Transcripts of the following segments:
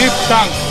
Deep Tank.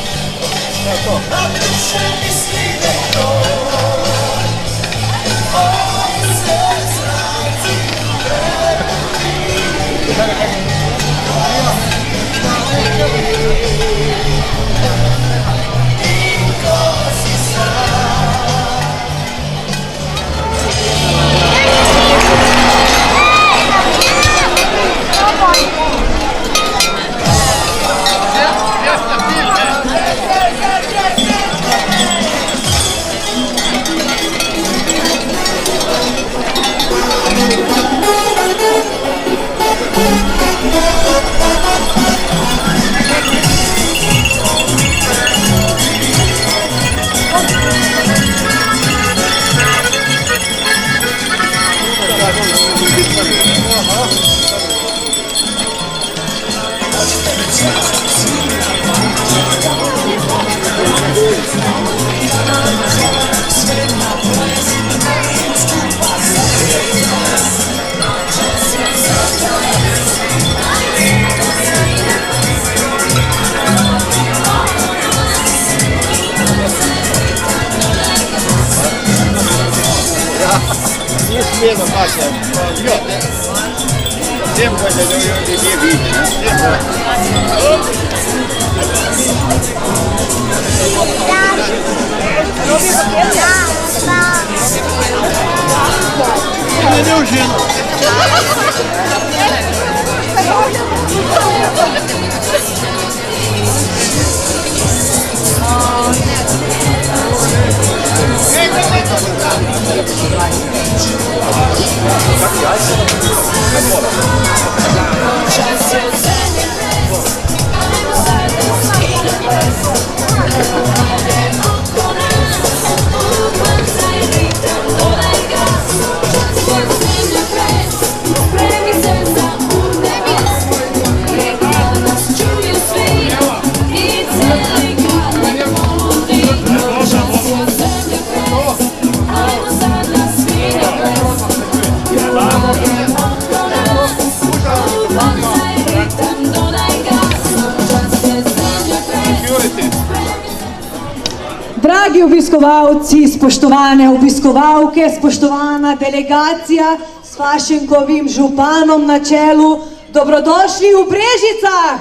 Dragi obiskovalci, spoštovane obiskovalke, spoštovana delegacija s Fašenkovim županom na čelu, dobrodošli v Brežicah!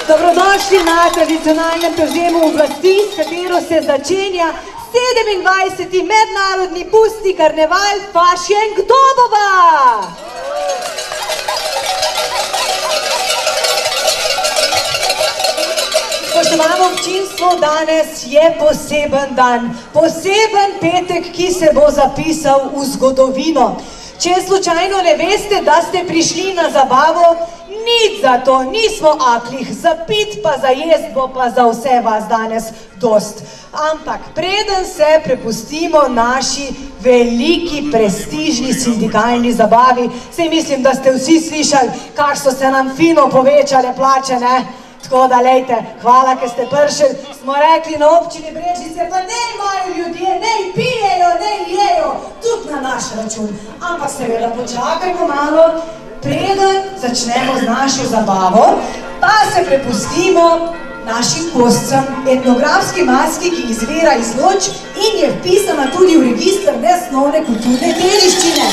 Dobrodošli na tradicionalnem prevzemu oblasti, s katero se začenja 27. mednarodni pustni karneval Fašenk Dobova! Spoštovano občinstvo, danes je poseben dan, poseben petek, ki se bo zapisal v zgodovino. Če slučajno ne veste, da ste prišli na zabavo, nič za to, nismo aklih, za pit pa za jest bo pa za vse vas danes dost. Ampak preden se prepustimo naši veliki prestižni sindikalni zabavi, saj mislim, da ste vsi slišali, kar so se nam fino povečale plače, ne? Tako da, lejte, hvala, ker ste prišli, smo rekli na občini Brežice, pa ne imajo ljudje, ne pijejo, ne jejo, tudi na naš račun. Ampak seveda počakajmo malo, preden začnemo z našo zabavo, pa se prepustimo našim gostcem, etnografski maski, ki izvira iz Loč in je vpisana tudi v registr nesnovne kulturne dediščine.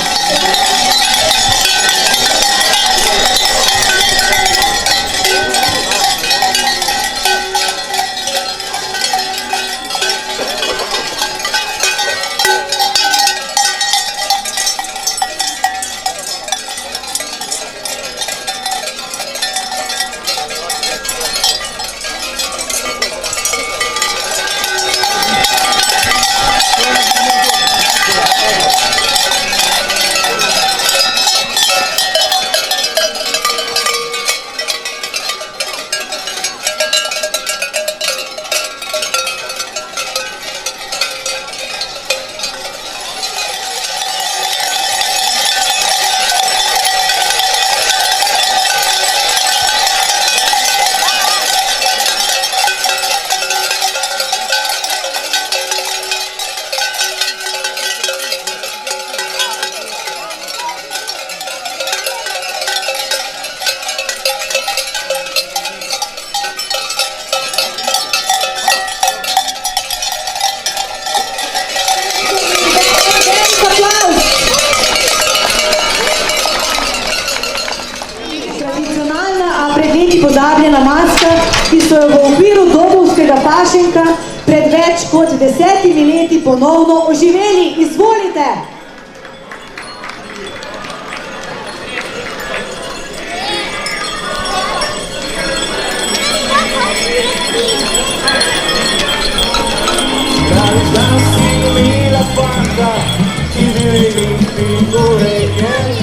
pred leti pozabljena maska, ki so jo v okviru Dobovskega pašenka pred več kot 10 leti ponovno oživeli. Izvolite!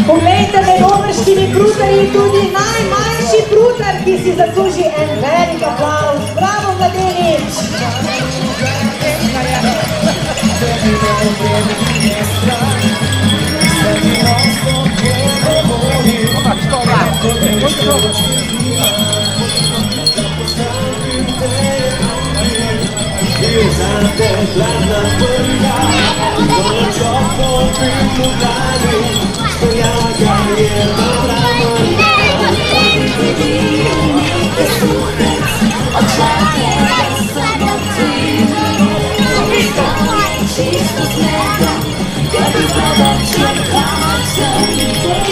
Poglejte, med obrškimi prutarji tudi najmanjši prutar, ki si zasluži en velik aplavz. Bravo, mladenič!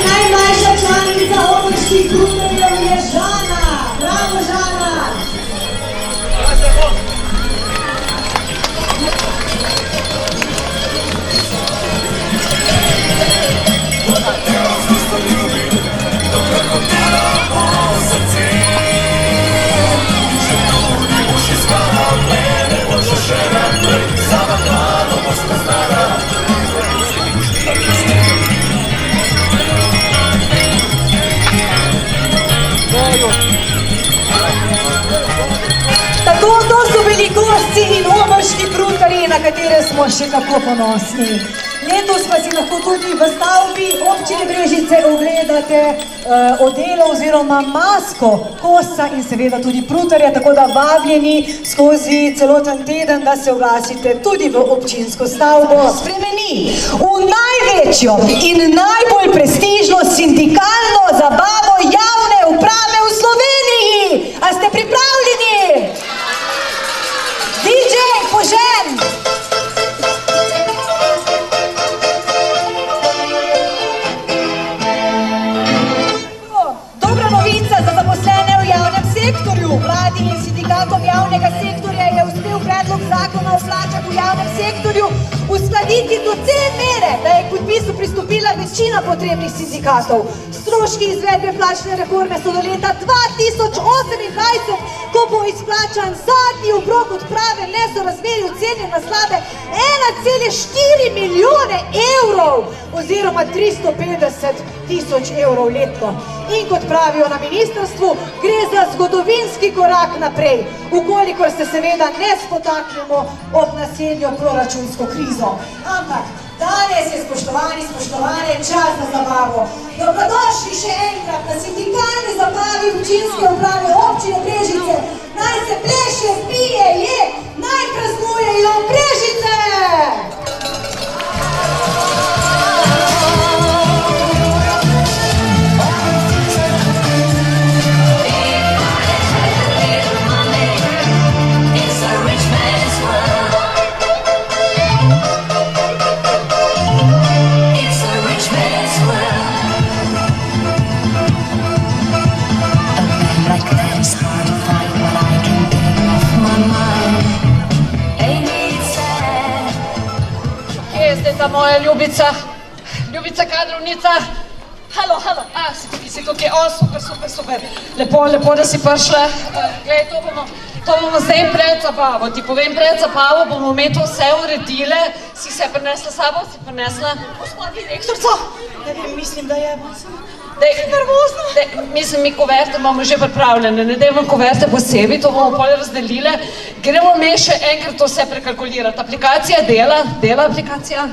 Najmlajša članica obrških prutarjev je Žana. Bravo, Žana! Tako, to so bili gosti in obrški prutarji, na katere smo še kako ponosni. Letos pa si lahko tudi v stavbi občine Brežice ogledate odelo oziroma masko kosa in seveda tudi prutarja, tako da vabljeni skozi celoten teden, da se oglasite tudi v občinsko stavbo. Spremeni v največjo in najbolj prestižno sindikalno zabavo javne uprave v Sloveniji. A ste pripravljeni? DJ, požen! Za zaposlene v javnem sektorju. Vladi in sindikatom javnega sektorja je uspel predlog zakona o plačah v javnem sektorju uskladiti do te mere, da je k podpisu pristopila večina potrebnih sindikatov. Stroški izvedbe plačne reforme so do leta 2028, ko bo izplačan zadnji obrok odprave nesorazmerij ocenjen na slabe 1,4 milijone evrov oziroma 350 tisoč evrov letno. In kot pravijo na ministrstvu, gre za zgodovinski korak naprej, ukolikor se seveda ne spotaknemo ob naslednjo proračunsko krizo. Ampak danes je, spoštovane, čas za zabavo. Dobrodošli še enkrat na sindikalni zabavi občinske uprave občine Brežice. Naj se pleše, pije, je, naj praznujejo Brežice! Ta moja ljubica kadrovnica. Halo, si tukaj, super. Lepo, da si prišla. Glej, to bomo zdaj pred zabavo. Ti povem, pred zabavo bomo to vse uredile. Si se prinesla sabo? Si prinesla? Gospod direktorca? Ne vem, mislim, da je. Nervozno. Mislim, mi koverte bomo že pripravljene. Ne dajmo koverte posebej, to bomo pol razdelile. Gremo me še enkrat to vse prekalkulirati. Aplikacija dela aplikacija?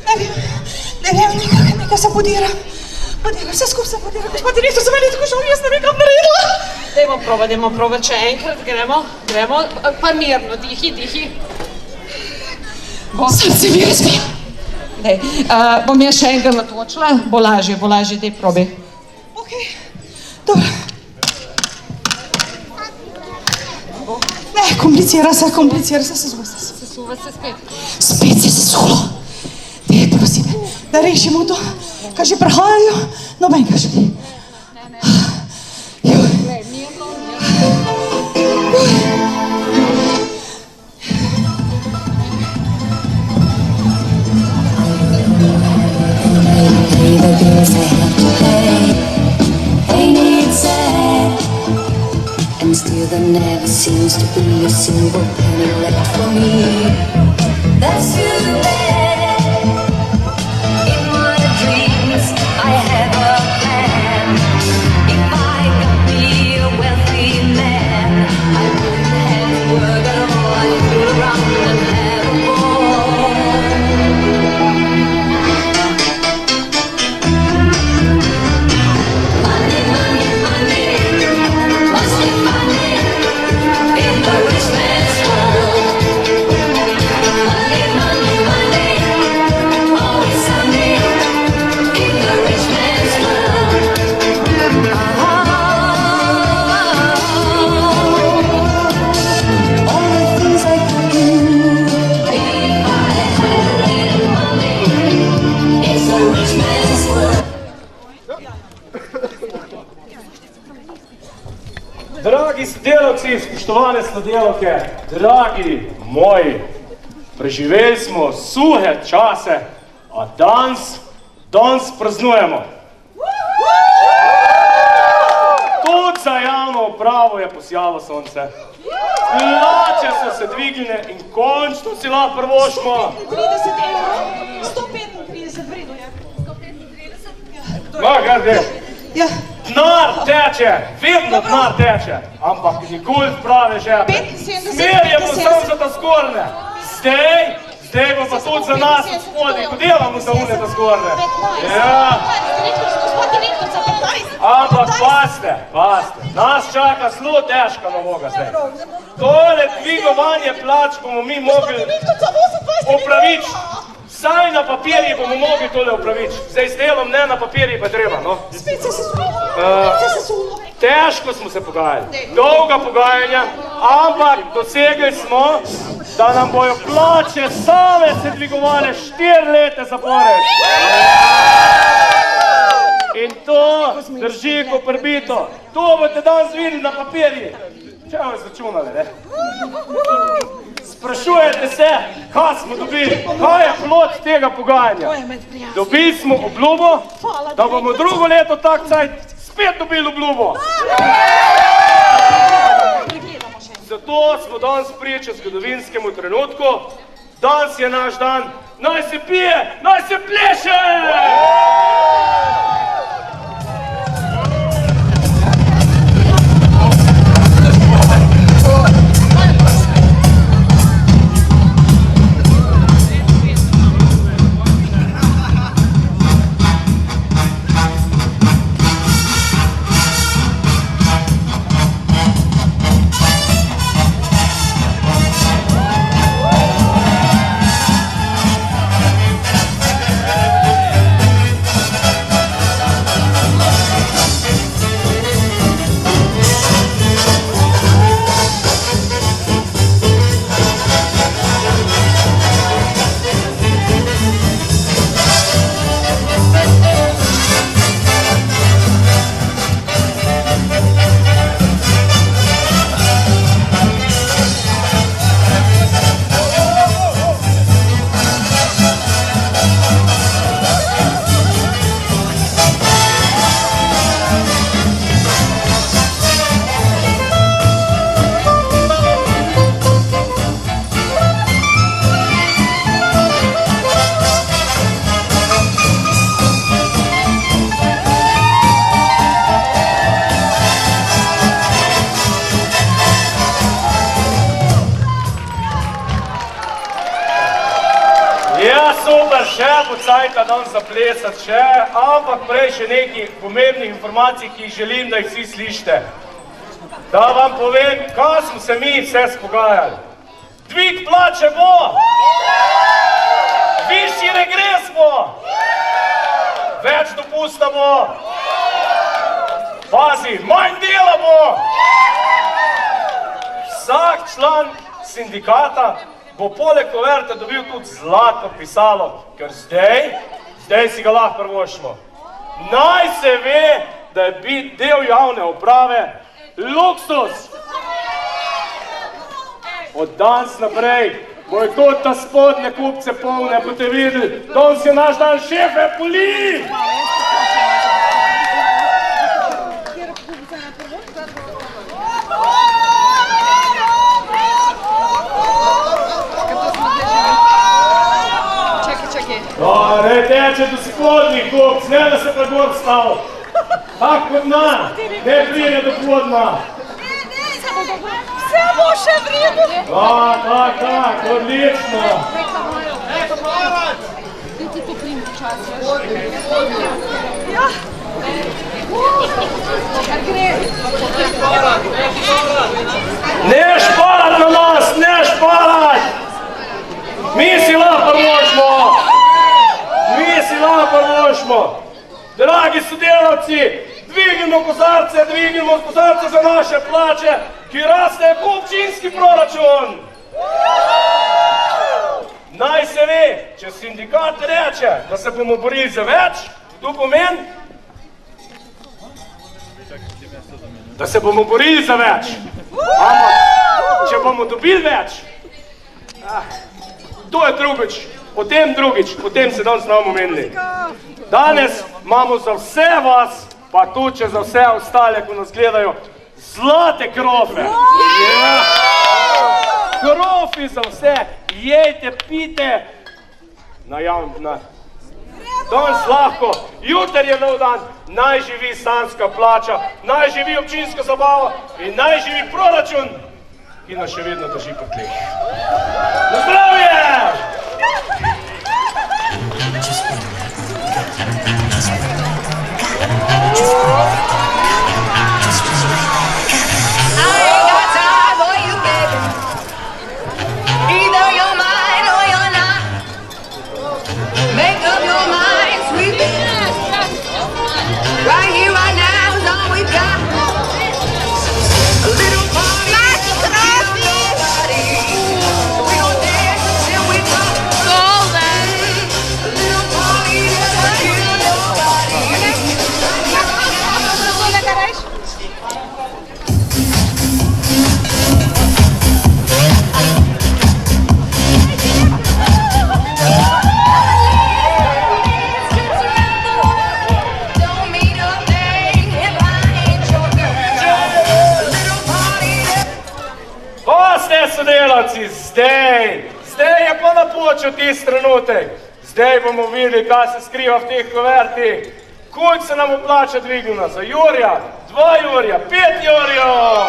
Ne vem, nekaj se podira. Vse skupaj se podira. Gospod direktor, se meni tako žal, jaz ne vem, kam naredila. Dajmo probati še enkrat, gremo. Pa mirno, dihi. Srce mi razbija. Bom jaz še enkrat natočila, bo lažje, daj probi. Ok, dobro. Ne, komplicira se Sesuva se spet. Spet se sesulo. Dej, prosim, da rešimo to, kaj že prehajajo, nobenega še ni. seems to be a silver penny left for me. That's too bad. In my dreams I have a plan. If I got me a wealthy man, I wouldn't have to work at all. I'd fool around and have a ball. Money, money, money, must be money in the rich man's world. Money, money, money, always sunny in the rich man's world. All the things I could do if I had a little money. It's the rich man's world. Dragi sodelavci, spoštovane sodelavke, dragi moji, preživeli smo suhe čase, a danes praznujemo. Tudi za javno upravo je posijalo sonce. Plače so se dvignile in končno si lahko privoščimo. 30 evrov, 135 vredo je. Ma, garde, Ja, denar teče, vedno denar teče, ampak nikoli v prave žepe. 75, Smerjamo samo za ta zgornje. Zdaj bo pa tudi za nas od spodaj, ko delamo za une ta zgornje. Ja. Ampak pazite, nas čaka zelo težka naloga zdaj. Tole dvigovanje plač bomo mi mogli opraviči. Vsaj na papirji bomo mogli tole opraviči. Zdaj s delom ne, na papirji pa treba, no. spet se sesulo. Težko smo se pogajali, dolga pogajanja, ampak dosegli smo, da nam bojo plače same se dvigovale 4 leta zapored. In to drži ko prbito. To boste danes videli na papirji. Če vam izračunali, ne? Sprašujete se, kaj smo dobili, kaj je plod tega pogajanja. Dobili smo obljubo, da bomo drugo leto tak cajt spet dobili obljubo. Zato smo danes priča zgodovinskemu trenutku. Danes je naš dan, naj se pije, naj se pleše! Še bo cajta danes zaplesati še, ampak prej še nekaj pomembnih informacij, ki želim, da jih vsi slišite. Da vam povem, kaj smo se mi vse spogajali. Dvig plače bo! Višji regres bo! Več dopusta bo! Pazi, manj dela bo! Vsak član sindikata bo poleg koverte dobil tudi zlato pisalo, ker zdaj si ga lahko privoščimo. Naj se ve, da je biti del javne uprave luksus. Od danes naprej bojo tudi ta spodnje kupce polne, boste videli, danes je naš dan šefe poli! spodnjih kup, ne da se pa gor stav. Tak kot dna, ne prije do podna. Vse bo še vreme. Tak, odlično. Ne špalat na nas, ne špalat! Mi si lahko pomožemo! Dragi sodelavci, dvignimo kozarce za naše plače, ki raste po občinski proračun! Naj se ve, če sindikat reče, da se bomo borili za več, to pomeni, da se bomo borili za več. Ampak, če bomo dobili več, to je drugič, o tem se danes ne bomo menili. Danes imamo za vse vas, pa tudi če za vse ostale, ko nas gledajo, zlate krofe. Krofi za vse, jejte, pite, danes lahko, jutri je nov dan, naj živi sanska plača, naj živi občinska zabava in naj živi proračun, ki nas še vedno drži po tleh. Na zdravje! Sodelavci, zdaj je pa napočil tisti trenutek. Zdaj bomo videli, kaj se skriva v teh kuvertih. Koliko se nam plača dvignila? Za Jurja, 2 Jurja, 5 Jurjev!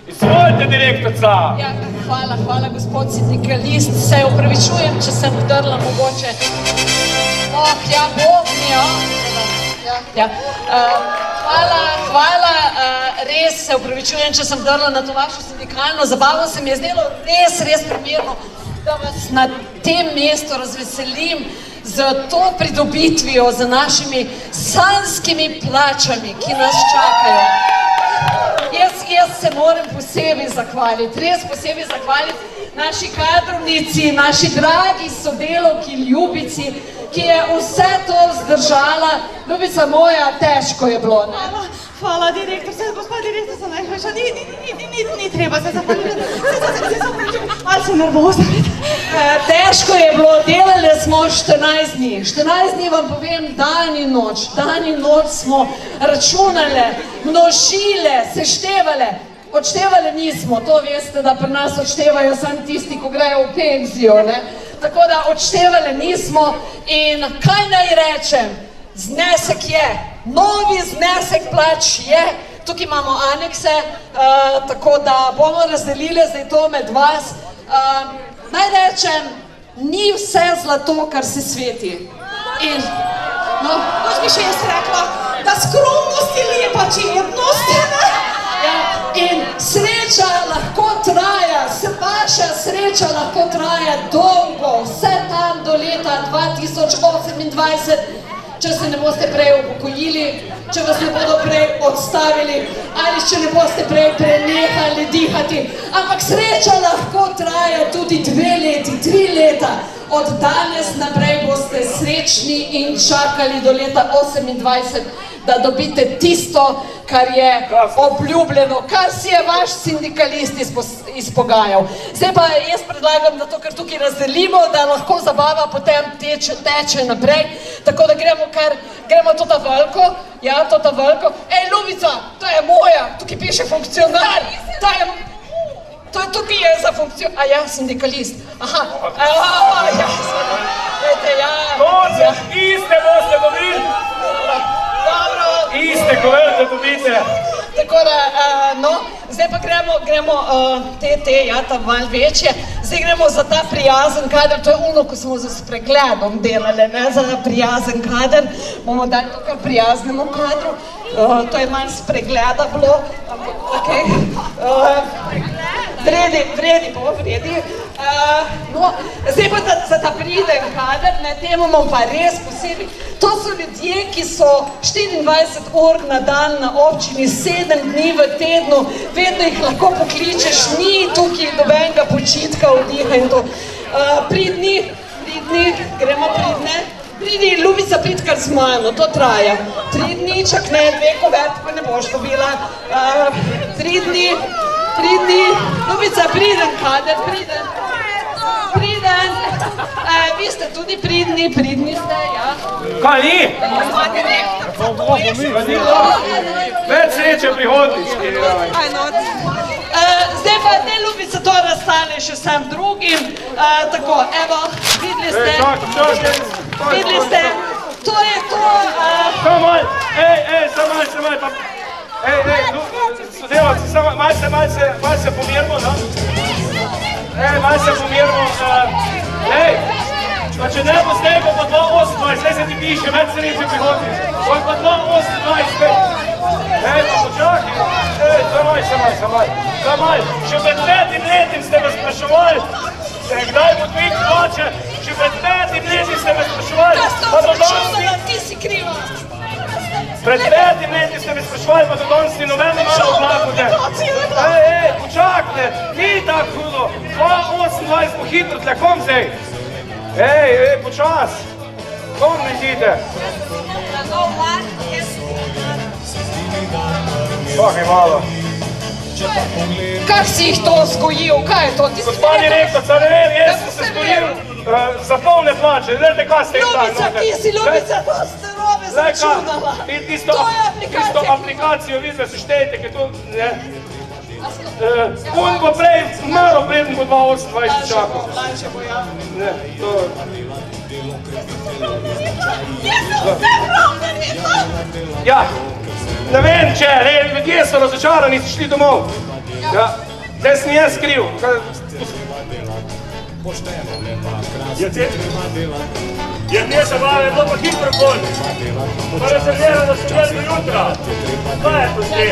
Izvolite, direktorica. Ja, hvala, gospod sindikalist. Se opravičujem, če sem vdrla mogoče. Bognijo. Hvala, res se opravičujem, če sem drla na to vašo sindikalno zabavo, se mi je zdelo res primerno, da vas na tem mestu razveselim z to pridobitvijo, z našimi sanskimi plačami, ki nas čakajo. Jaz se moram posebej zahvaliti, res posebej zahvaliti naši kadrovnici, naši dragi sodelavki Ljubici, ki je vse to zdržala. Ljubica moja, težko je bilo, ne? Hvala, direktorica, gospod direktorica, najhujša, ni treba se zahvaliti, ali se nervozna. Težko je bilo, delali smo 14 dni. 14 dni vam povem, dan in noč smo računali, množile, seštevali. Odštevali nismo, to veste, da pri nas odštevajo samo tisti, ko grejo v penzijo, ne? Tako da odštevali nismo in kaj naj rečem, znesek je, novi znesek plač je, tukaj imamo anekse, tako da bomo razdelili zdaj to med vas. Naj rečem, ni vse zlato, kar se sveti. In, no, Boš mi še jaz rekla, da skromnost je lepa čednost. in sreča lahko traja, vaša sreča lahko traja dolgo, vse tam do leta 2028, če se ne boste prej upokojili, če vas ne bodo prej odstavili ali če ne boste prej prenehali dihati. Ampak sreča lahko traja tudi 2 leti, 3 leta. Od danes naprej boste srečni in čakali do leta 28, da dobite tisto, kar je obljubljeno, kar si je vaš sindikalist izpogajal. Zdaj pa jaz predlagam, da to kar tukaj razdelimo, da lahko zabava potem teče naprej, tako da gremo to ta veliko, Ej, Ljubica, to je moja, tukaj piše funkcionar, tukaj je za funkcionar, a ja, sindikalist, aha, ja, dajte, ja. Konce, iste boste dobili. Dobro. Iste koverte dobite. Tako da, no, zdaj pa gremo ta val večje, zdaj gremo za ta prijazen kader, to je ono, ko smo s pregledom delali, ne, za prijazen kader, bomo dali to kar prijaznemu kadru, to je manj spregleda bilo, ampak okej, vredi. No, zdaj pa za ta priden kader, ne, temu imam pa res posebej, to so ljudje, ki so 24 ur na dan na občini, 7 dni v tednu, vedno jih lahko pokličeš, ni tukaj nobenega počitka, oddiha in to. Pridni, gremo pridne. Pridi, Ljubica, prid kar z mano, to traja. 3 dni, čak ne, 2 koverte pa ne boš dobila. 3 dni, Ljubica, priden kader, priden. Vi ste tudi pridni ste, ja. Kaj ni? Več sreče prihodnički. Zdaj pa ne, Ljubica, to razstane še sam drugim. Tako, evo, videli ste, to je to. Samo malo, samo malo. Sodelavci, malo se pomirimo, no? Malo se pomirimo. Pa če ne bo zdaj, bo pa 2.28, zdaj se ti piše, več sreče prihodnički. Bo pa 2.28, pa počakaj. Samo malo. Še pred 5 letim ste me spraševali, kdaj bo dvig plače, še pred 5 letim ste me spraševali, pa do danes Ti si kriva. Pred 5 leti ste me spraševali, pa do danes ni nobeno malo oblakute. Počakajte, ni tako hudo. 2.28 bo hitro tle, kom zdaj? Počas. Kom letite? Čakaj malo. Kak si jih to vzgojil, kaj je to? Gospodin rektor, ne vem, jaz sem se zgojil za polne plače, gledajte, kaj ste jih dali. Ljubica, to ste robe zračunala. Tisto aplikacijo vi zdaj seštejte, ki to, ne. On bo prej, malo preden bo 2.28 čakal. Lanče bo ja. Ne, to... Jaz sem vse prav naredila! Ja, ne vem če, ljudje so razočarani, so šli domov. Ja, zdaj sem jaz kriv. Je te zabave, bilo pa hitro konj. Pa rezervirano da se gledali jutra. Kaj je to zdaj?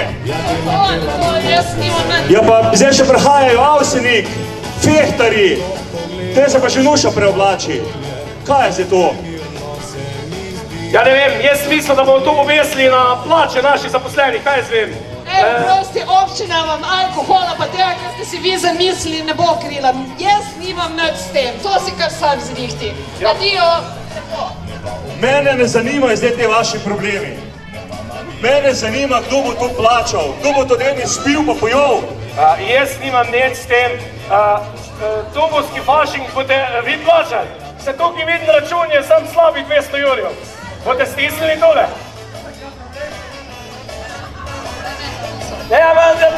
Jaz nimam meni. Ja pa zdaj še prihajajo Avsenik, Fehtari, te se pa še Nuša preoblači. Kaj je zdaj to? Ja ne vem, jaz mislim, da bomo to obesili na plače naših zaposlenih, kaj jaz vem? Prosti, občina vam alkohola pa tega, kar ste si vi zamislili, ne bo krila. Jaz nimam nič s tem, to si kar sam zrihti. Adijo. Mene ne zanimajo zdaj te vaši problemi. Mene zanima, kdo bo to plačal, kdo bo to deni spil pa pojel. Jaz nimam nič s tem. Tubovski fašing boste vi plačali. Se tukaj vidim račun je sam slabih 200 jurjev. Boste stisnili tole?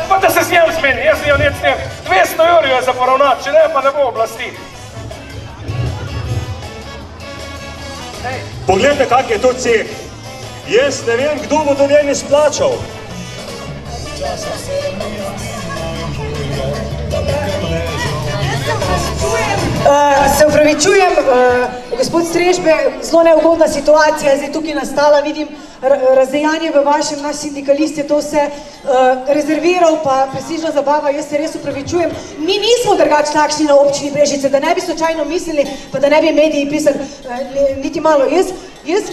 Pa da se s njem zmeni, jaz nimam nič s tem. 200 jurjev je za poravnati, če ne pa ne bo oblasti. Poglejte, kak je to ceh. Jaz ne vem, kdo bo to njeni splačal. Se upravičujem, gospod Strežbe, zelo neugodna situacija je zdaj tukaj nastala, vidim razdejanje v vašem, naš sindikalist je to vse rezerviral, pa prestižna zabava, jaz se res upravičujem. Mi nismo drugače takšni na občini Brežice, da ne bi slučajno mislili, pa da ne bi mediji pisali niti malo. Jaz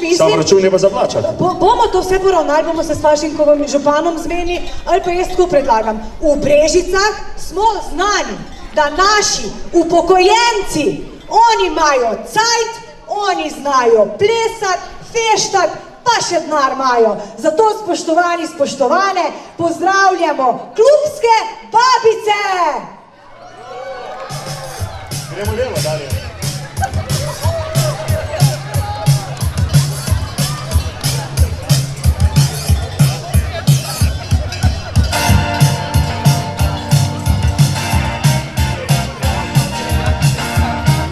mislim... Sam račun je pa zaplačati. Bomo to vse poravnali, bomo se s Fašinkovim županom zmenili, ali pa jaz tako predlagam. V Brežicah smo znani, da naši upokojenci, oni imajo cajt, oni znajo plesati, feštati, pa še denar imajo. Zato, spoštovani, spoštovane, pozdravljamo klubske babice! Gremo delo dalje.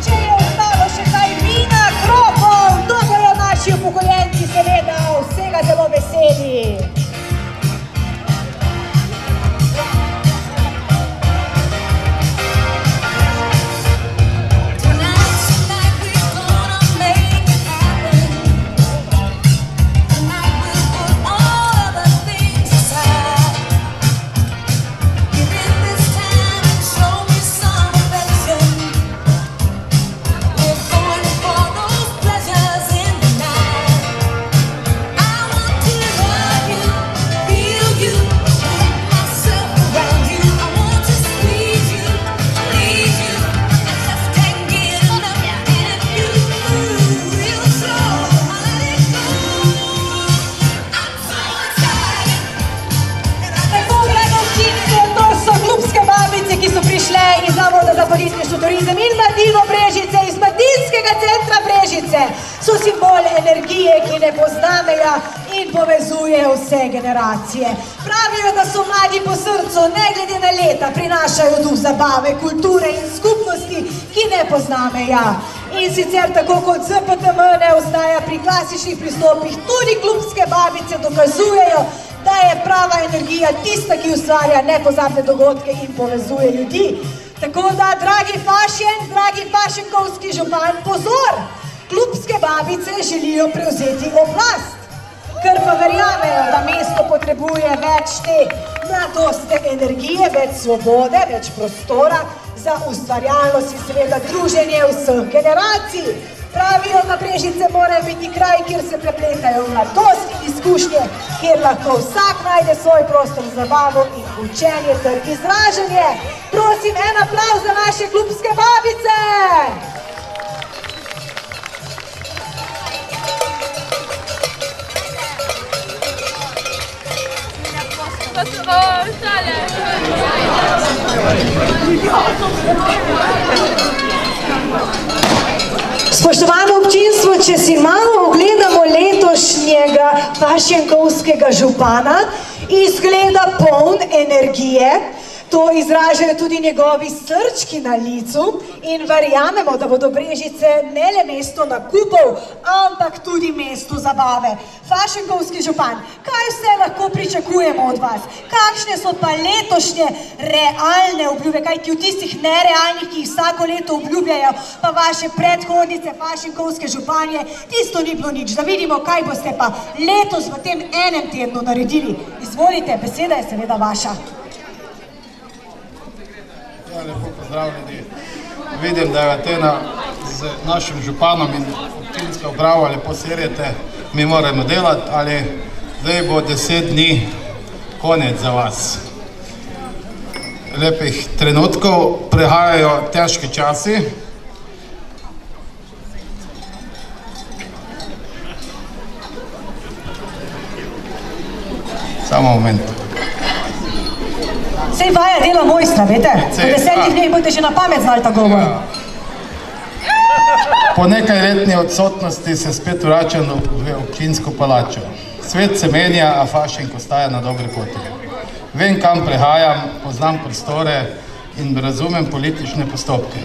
Če je ostalo še kaj vina, Turizem in Mladino Brežice iz Mladinskega centra Brežice so simbol energije, ki ne pozna meja in povezuje vse generacije. Pravijo, da so mladi po srcu, ne glede na leta, prinašajo duh zabave, kulture in skupnosti, ki ne pozna meja. In sicer tako kot ZPTM ne ostaja pri klasičnih pristopih, tudi klubske babice dokazujejo, da je prava energija tista, ki ustvarja nepozabne dogodke in povezuje ljudi. Tako da, dragi fašenkovski župan, pozor! Klubske babice želijo prevzeti oblast, ker pa verjamejo, da mesto potrebuje več te mladostne energije, več svobode, več prostora za ustvarjalnost in seveda druženje vseh generacij. Pravijo, da Brežice morajo biti kraj, kjer se prepletajo mladost in izkušnje, kjer lahko vsak najde svoj prostor za zabavo in učenje ter izražanje. Prosim, en aplavz za naše klubske babice! Spoštovano občinstvo, če si malo ogledamo letošnjega fašenkovskega župana, izgleda poln energije. To izražajo tudi njegovi srčki na licu in verjamemo, da bodo Brežice ne le mesto nakupov, ampak tudi mesto zabave. Fašenkovski župan, kaj vse lahko pričakujemo od vas? Kakšne so pa letošnje realne obljube, kajti v tistih nerealnih, ki jih vsako leto obljubljajo, pa vaše predhodnice, fašenkovske županje, tisto ni bilo nič. Da vidimo, kaj boste pa letos v tem enem tednu naredili. Izvolite, beseda je seveda vaša. Lepo pozdravljeni. Vidim, da je Atena z našim županom in občinska uprava lepo serjete. Mi moramo delati, ali zdaj bo 10 dni konec za vas. Lepih trenutkov, prihajajo težki časi. Samo moment. Sej vaja dela mojstra, vete? Po 10 dneh boste že na pamet znali ta govor. Po nekaj letni odsotnosti se spet vračam v občinsko palačo. Svet se menja, a Fašenko ostaja na dobri poti. Vem, kam prehajam, poznam prostore in razumem politične postopke.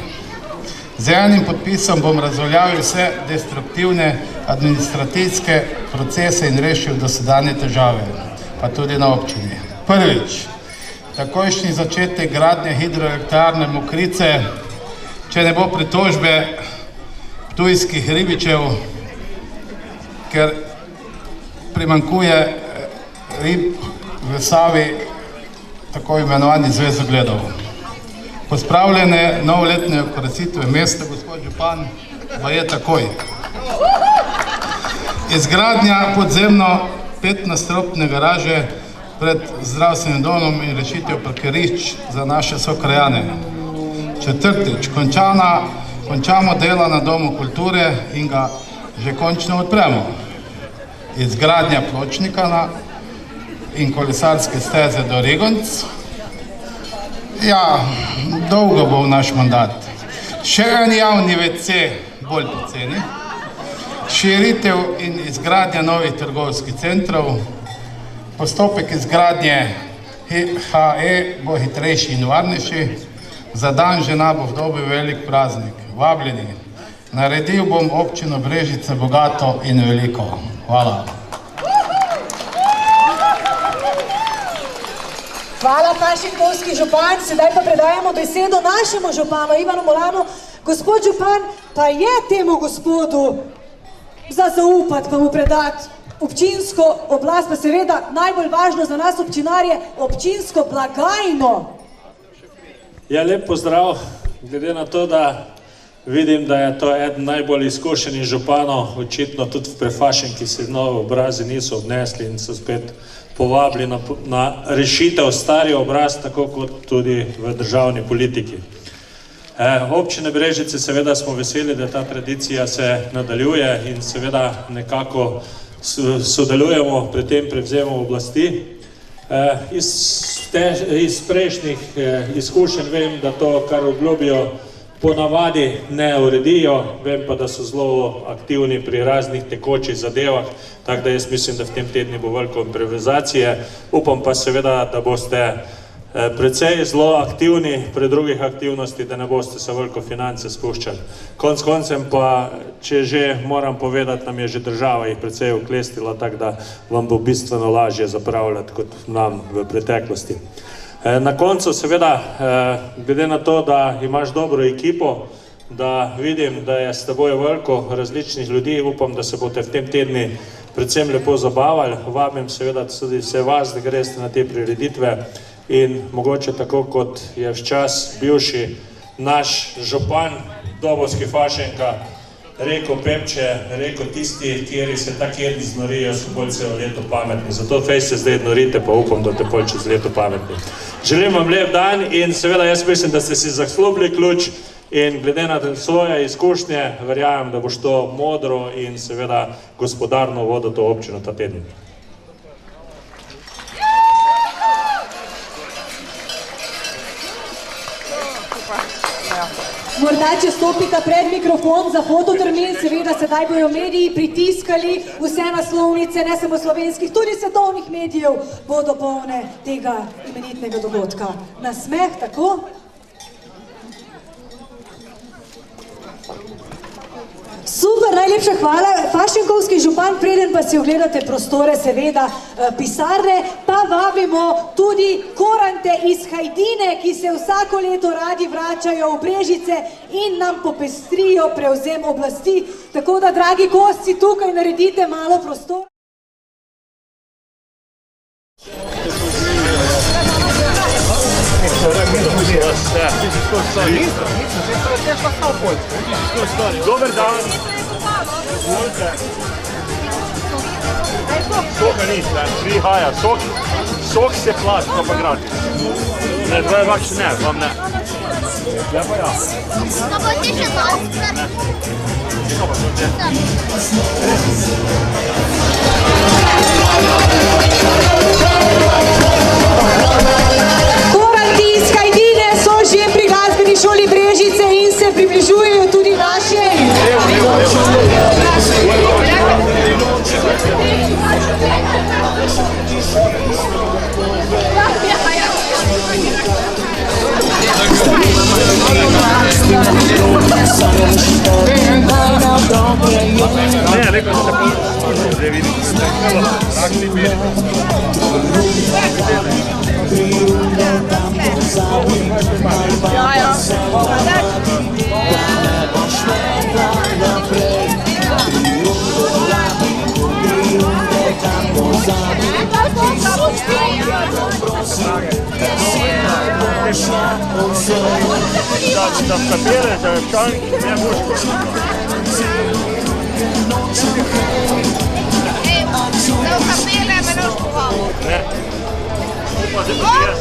Z enim podpisom bom razveljavil vse destruktivne administrativske procese in rešil dosedanje težave, pa tudi na občini. Prvič, takojšnji začetek gradnje hidroelektrarne Mokrice, če ne bo pritožbe ptujskih ribičev, ker primanjkuje rib v Savi, tako imenovani zvezogledov. Pospravljene novoletne okrasitve mesta, gospod župan, pa je takoj. Izgradnja podzemno 15-stropne garaže pred zdravstvenim domom in rešitev parkirišč za naše sokrajane. Četrtič, končamo dela na Domu kulture in ga že končno odpremo. Izgradnja pločnika in kolesarske steze do Rigonc. Ja, dolgo bo naš mandat. Še en javni WC, bolj poceni. Širitev in izgradnja novih trgovskih centrov. Postopek izgradnje HE bo hitrejši in varnejši. Za dan žena bo v dobi velik praznik. Vabljeni. Naredil bom občino Brežice bogato in veliko. Hvala. Hvala, Fašenkovski župan. Sedaj pa predajamo besedo našemu županu Ivanu Molanu. Gospod župan, pa je temu gospodu za zaupati, pa mu predati občinsko oblast, pa seveda najbolj važno za nas občinarje, občinsko blagajno. Ja, lep pozdrav, glede na to, da vidim, da je to eden najbolj izkušenih županov, očitno tudi v Prefašenki se nove obrazi niso odnesli in so spet povabili na rešitev stari obraz, tako kot tudi v državni politiki. Občine Brežice seveda smo veseli, da ta tradicija se nadaljuje in seveda nekako sodelujemo pri tem prevzemu oblasti. Iz prejšnjih izkušenj vem, da to, kar obljubijo, ponavadi ne uredijo, vem pa, da so zelo aktivni pri raznih tekočih zadevah, tako da jaz mislim, da v tem tedni bo veliko improvizacije. Upam pa seveda, da boste precej zelo aktivni pri drugih aktivnosti, da ne boste se veliko finance spuščali. Konec koncem pa, če že moram povedati, nam je že država jih precej oklestila, tako da vam bo bistveno lažje zapravljati kot nam v preteklosti. Na koncu seveda, glede na to, da imaš dobro ekipo, da vidim, da je s teboj veliko različnih ljudi, upam, da se boste v tem tedni predvsem lepo zabavali. Vabim seveda tudi vse vas, da greste na te prireditve in mogoče tako, kot je včas bivši naš župan Dobovski Fašenka rekel Pepče, rekel tisti, kjeri se tak jedni znorijo, so bolj celo leto pametni. Zato fej se zdaj norite, pa upam, da te bolj čez leto pametni. Želim vam lep dan in seveda jaz mislim, da ste si zaslubili ključ in glede na svoje izkušnje, verjamem, da boš to modro in seveda gospodarno vodil to občino ta teden. Morda, če stopite pred mikrofon za fototermin, seveda sedaj bojo mediji pritiskali vse naslovnice, ne samo slovenskih, tudi svetovnih medijev bodo polne tega imenitnega dogodka. Nasmeh, tako? Super, najlepša hvala. Fašenkovski župan, preden pa si ogledate prostore, seveda pisarne, pa vabimo tudi korante iz Hajdine, ki se vsako leto radi vračajo v Brežice in nam popestrijo prevzem oblasti. Tako da, dragi gosti, tukaj naredite malo prostora. Dober dan. Soka ni, prihaja. Sok se plač, pa pa gratis. Ne, dvaj vaš ne, vam ne. Ja pa ja. No bo ti še maska. Koranti iz Hajdine so že pri glasbeni šoli Brežice in se približujejo tudi naše. Ne, rekel se pa, zdaj vidim, da je kolo, rakli bili. Da v kapele, za čank, ne boš Za kapele me ne škoval. Ne. Upa, zdaj pa jaz.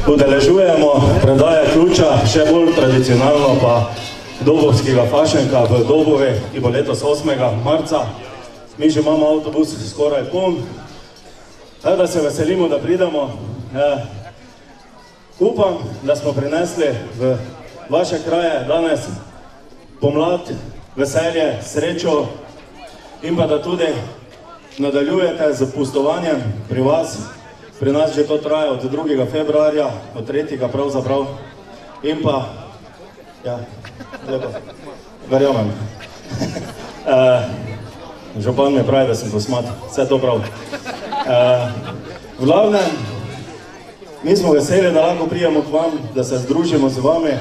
udeležujemo predaje ključa, še bolj tradicionalno pa dobovskega fašenka v Dobovi, ki bo letos 8. marca. Mi že imamo avtobus skoraj poln, tako da se veselimo, da pridemo. Upam, da smo prinesli v vaše kraje danes pomlad, veselje, srečo in pa da tudi nadaljujete z pustovanjem pri vas. Pri nas že to traja od 2. februarja, od 3. pravzaprav. In pa, ja, lepo, verjamem. Župan mi pravi, da sem posmat, vse to prav. V glavnem, mi smo veseli, da lahko prijemo k vam, da se združimo z vami,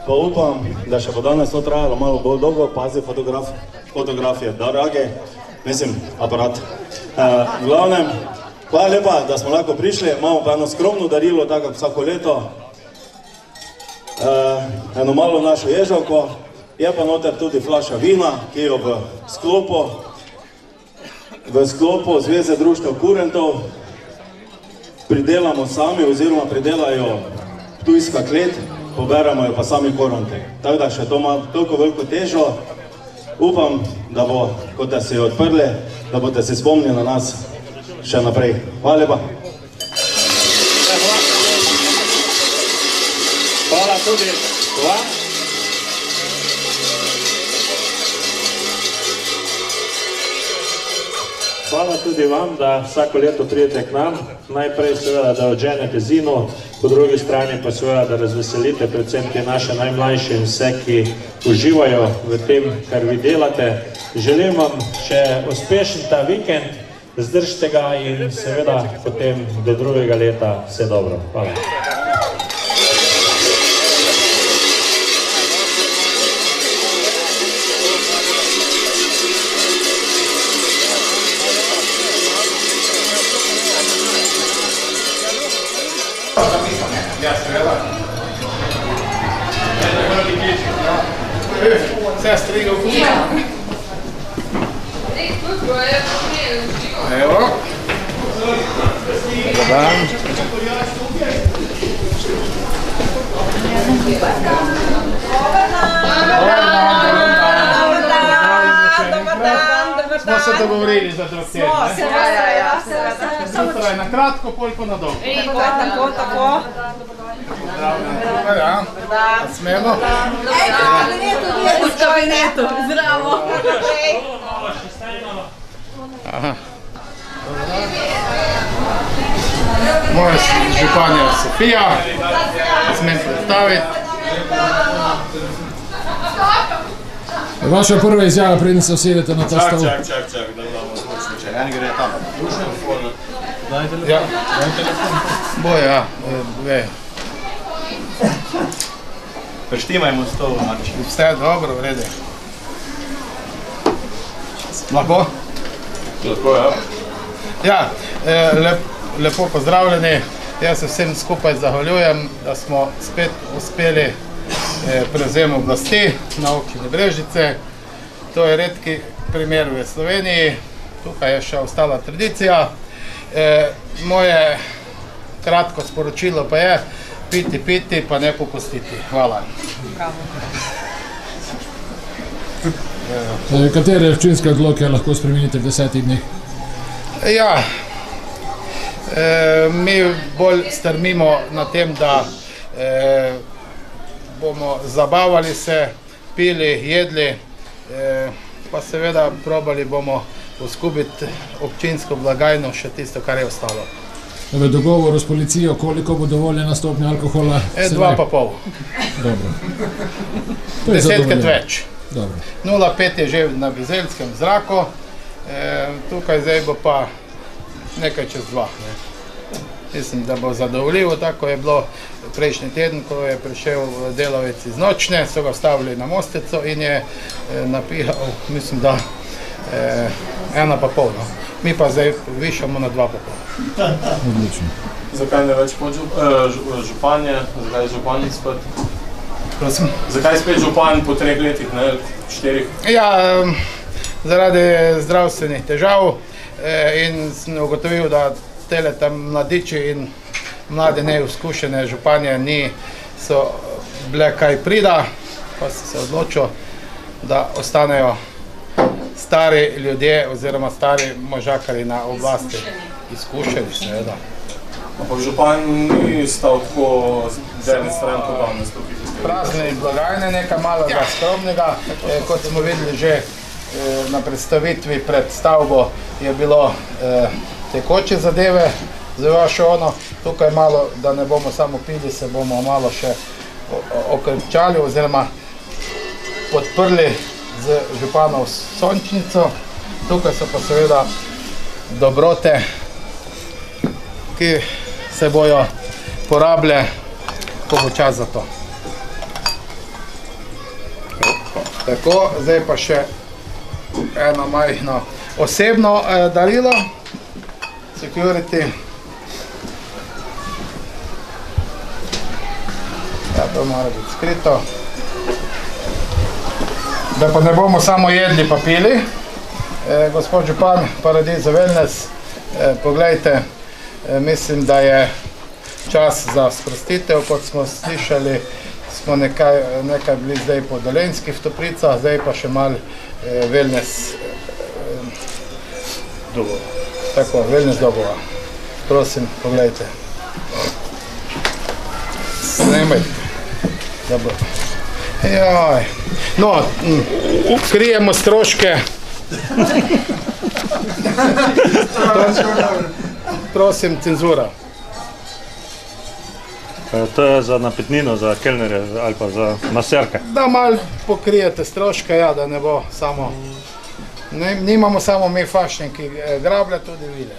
pa upam, da še bo danes to trajalo malo bolj dolgo, pazi fotografije, drage, mislim, aparat. V glavnem, hvala lepa, da smo lahko prišli, imamo pa eno skromno darilo, tako kot vsako leto, eno malo našo ježavko, je pa noter tudi flaša vina, ki jo v sklopu Zveze društev kurentov pridelamo sami oziroma pridelajo Ptujska klet, poberamo jo pa sami koronte. Tako da še to ima toliko veliko težo. Upam, da bo, kot da se jo odprli, da boste se spomnili na nas še naprej. Hvala lepa. Hvala tudi vam. Hvala tudi vam, da vsako leto pridete k nam. Najprej seveda, da odženete zimo, po drugi strani pa seveda, da razveselite predvsem te naše najmlajše in vse, ki uživajo v tem, kar vi delate. Želim vam še uspešen ta vikend, zdržite ga in seveda potem do drugega leta vse dobro. Hvala. Ja, seveda. Vse strigo kupa. Evo. Dobar dan. Smo se dogovorili za drug teden. Zjutraj na kratko, pol pa na dolgo. Tako. Dobar dan. Smemo? V kabinetu, zdravo. Aha. Moja županja Sofija, smem predstaviti. Vaša prva izjava, preden se usedete na ta stol. Čak, da imamo zvočno, če en gre tam. Daj telefon. Ja, boja, ve. Preštimajmo s to, Marči. Vse dobro, vrede. Lahko? Lahko, ja. Ja, lepo pozdravljeni. Jaz se vsem skupaj zahvaljujem, da smo spet uspeli prevzem oblasti na občini Brežice. To je redki primer v Sloveniji, tukaj je še ostala tradicija. Moje kratko sporočilo pa je piti, pa ne popustiti. Hvala. Katere občinske odloke lahko spremenite v 10 dneh? Ja, mi bolj strmimo na tem, da bomo zabavali se, pili, jedli, pa seveda probali bomo poskubiti občinsko blagajno še tisto, kar je ostalo. V dogovoru s policijo, koliko bo dovoljena stopnja alkohola? 2,5. Dobro. 10krat več. Dobro. 0,5 je že na Bizelskem zraku, tukaj zdaj bo pa nekaj čez 2. Mislim, da bo zadovoljivo, tako je bilo prejšnji teden, ko je prišel delavec iz Nočne, so ga stavili na Mosteco in je napihal, mislim, da 1,5. Mi pa zdaj višamo na 2,5. Odlično. Zakaj ne več županje, zakaj županic spet? Prosim? Zakaj spet župan po 3 letih, ne 4? Ja, zaradi zdravstvenih težav in sem ugotovil, da tele tam mladiči in mlade neizkušene županje niso bile kaj prida, pa so se odločili, da ostanejo stari ljudje oziroma stari možakari na oblasti. Izkušeni seveda. Ampak župan ni stal tako z ene strani kot danes tukaj. Prazne blagajne, nekaj malo skromnega, kot smo videli že na predstavitvi pred stavbo je bilo tekoče zadeve za vašo ono, tukaj malo, da ne bomo samo pili, se bomo malo še okrepčali oziroma podprli z županov sončnico. Tukaj so pa seveda dobrote, ki se bojo porabile, ko bo čas za to. Tako, zdaj pa še eno majhno osebno darilo, security. Ja, to mora biti skrito. Da pa ne bomo samo jedli pa pili. Gospod župan, Paradiso Wellness, poglejte, mislim, da je čas za sprostitev, kot smo slišali, smo nekaj bili zdaj po Dolenjski v Toplicah, zdaj pa še malo wellness Dobova. Tako, wellness Dobova. Prosim, pogledajte. Snemajte. Dobro. Joj. No, krijemo stroške. Prosim, cenzura. To je za napitnino, za kelnerje ali pa za maserke. Da malo pokrijete stroške, ja, da ne bo samo... Nimamo samo mi fašniki, grablja tudi vile.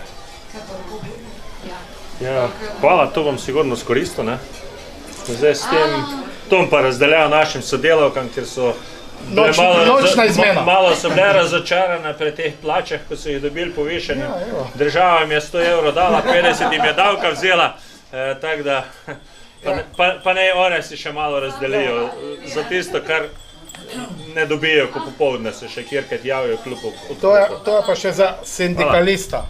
Ja, hvala, to bom sigurno skoristil, ne? Zdaj s tem, to bom pa razdeljal našim sodelavkam, ker so malo so bile razočarane pri teh plačah, ko so jih dobili povišenje. Država jim je 100 evrov dala, 50 jim je davka vzela, tako da, pa ne one si še malo razdelijo za tisto, kar ne dobijo, ko popoldne se še kjerkrat javijo klubov. To je pa še za sindikalista.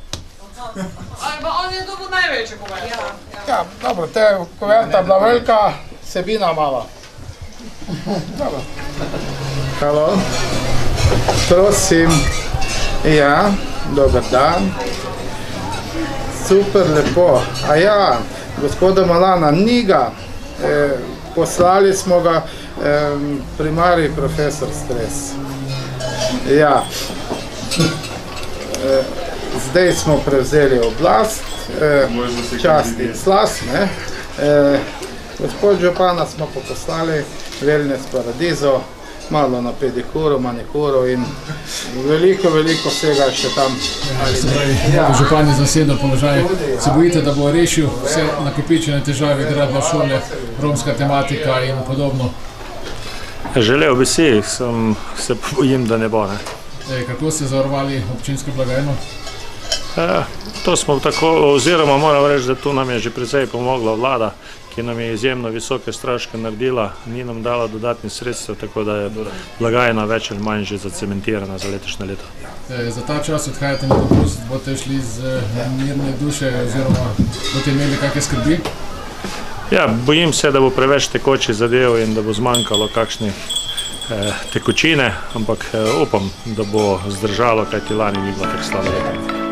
Ali pa on je dobil največje kuverte. Ja, dobro, te kuverta bila velika, sebina mala. Dobro. Halo. Prosim. Ja, dober dan. Super, lepo. A ja, gospoda Malana, ni ga. Poslali smo ga primarij profesor Stres. Ja. Zdaj smo prevzeli oblast, čast in slast, ne. Gospod župana smo pa poslali Wellness Paradiso, malo na pedikuro, manikuro in veliko vsega še tam. Se pravi, župan je zasedel položaj. Se bojite, da bo rešil vse nakopičene težave, gradnja šole, romska tematika in podobno? Želel bi si, se bojim, da ne bo, ne. Kako ste zavarovali občinsko blagajno? To smo tako, oziroma moram reči, da tu nam je že precej pomogla vlada, ki nam je izjemno visoke stroške naredila, ni nam dala dodatnih sredstev, tako da je blagajna več ali manj že zacementirana za letošnje leto. Za ta čas odhajate na dopust, boste šli z mirne duše oziroma boste imeli kakšne skrbi? Ja, bojim se, da bo preveč tekočih zadev in da bo zmanjkalo kakšne tekočine, ampak upam, da bo zdržalo, kajti lani ni bilo tako slabo leto.